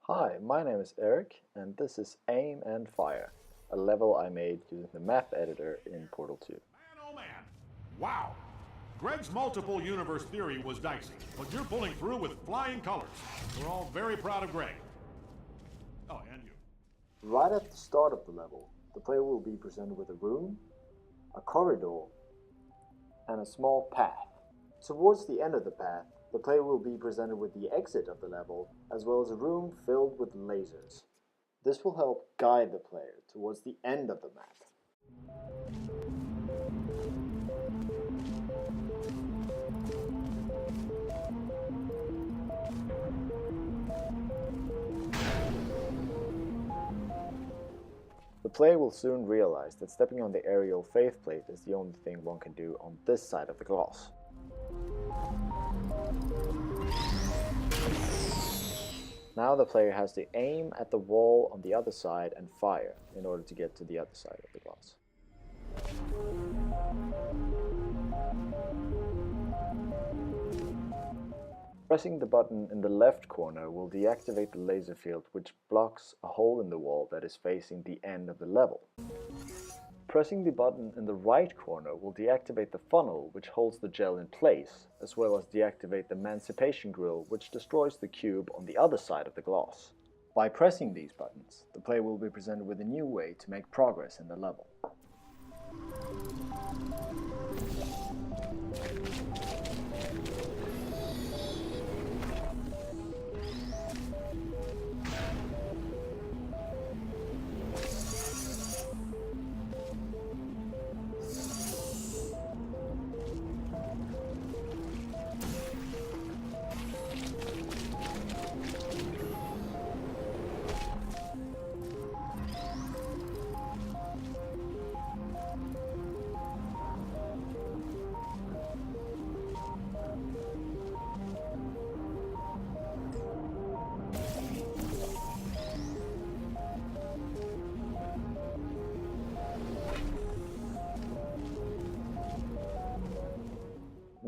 Hi, my name is Eric, and this is Aim and Fire, a level I made using the map editor in Portal 2. Man, oh man. Wow. Greg's multiple universe theory was dicey, but you're pulling through with flying colors. We're all very proud of Greg. Oh, and you. Right at the start of the level, the player will be presented with a room, a corridor, and a small path. Towards the end of the path, the player will be presented with the exit of the level, as well as a room filled with lasers. This will help guide the player towards the end of the map. The player will soon realize that stepping on the aerial faceplate is the only thing one can do on this side of the glass. Now the player has to aim at the wall on the other side and fire in order to get to the other side of the glass. Pressing the button in the left corner will deactivate the laser field, which blocks a hole in the wall that is facing the end of the level. Pressing the button in the right corner will deactivate the funnel, which holds the gel in place, as well as deactivate the Emancipation Grill, which destroys the cube on the other side of the glass. By pressing these buttons, the player will be presented with a new way to make progress in the level.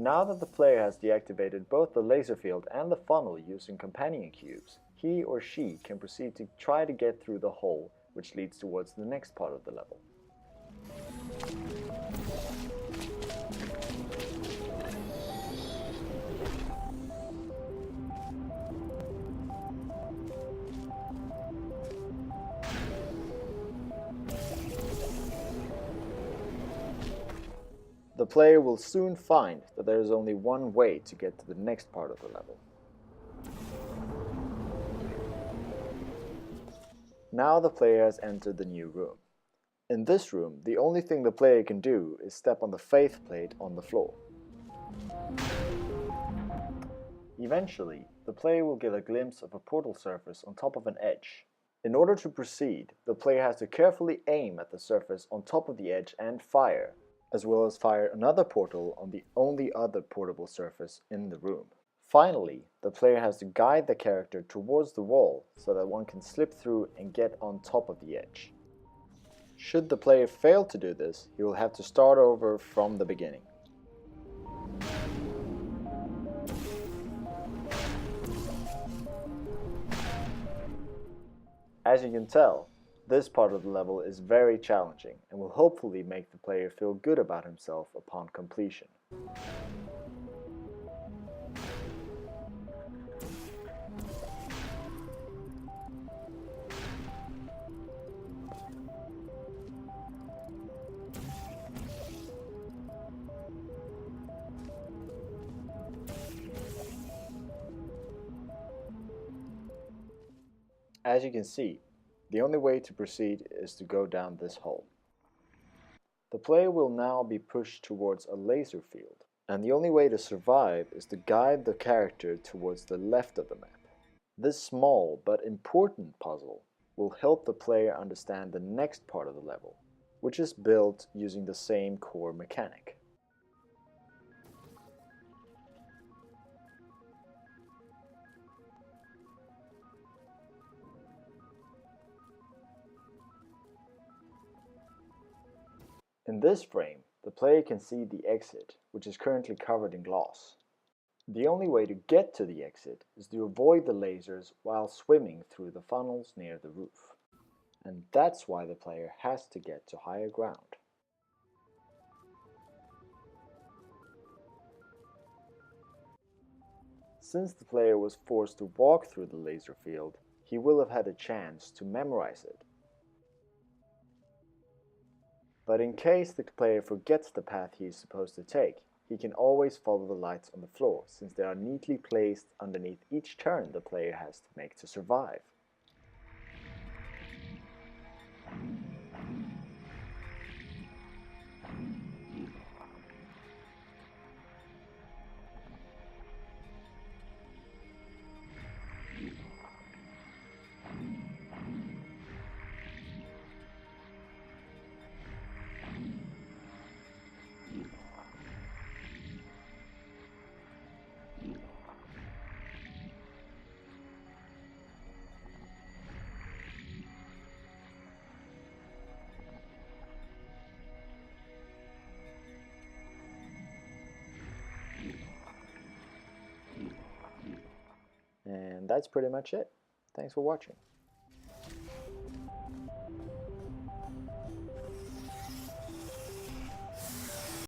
Now that the player has deactivated both the laser field and the funnel using companion cubes, he or she can proceed to try to get through the hole, which leads towards the next part of the level. The player will soon find that there is only one way to get to the next part of the level. Now the player has entered the new room. In this room, the only thing the player can do is step on the faith plate on the floor. Eventually, the player will get a glimpse of a portal surface on top of an edge. In order to proceed, the player has to carefully aim at the surface on top of the edge and fire, as well as fire another portal on the only other portable surface in the room. Finally, the player has to guide the character towards the wall so that one can slip through and get on top of the edge. Should the player fail to do this, he will have to start over from the beginning. As you can tell, this part of the level is very challenging and will hopefully make the player feel good about himself upon completion. As you can see, the only way to proceed is to go down this hole. The player will now be pushed towards a laser field, and the only way to survive is to guide the character towards the left of the map. This small but important puzzle will help the player understand the next part of the level, which is built using the same core mechanic. In this frame, the player can see the exit, which is currently covered in glass. The only way to get to the exit is to avoid the lasers while swimming through the funnels near the roof. And that's why the player has to get to higher ground. Since the player was forced to walk through the laser field, he will have had a chance to memorize it. But in case the player forgets the path he is supposed to take, he can always follow the lights on the floor, since they are neatly placed underneath each turn the player has to make to survive. And that's pretty much it. Thanks for watching.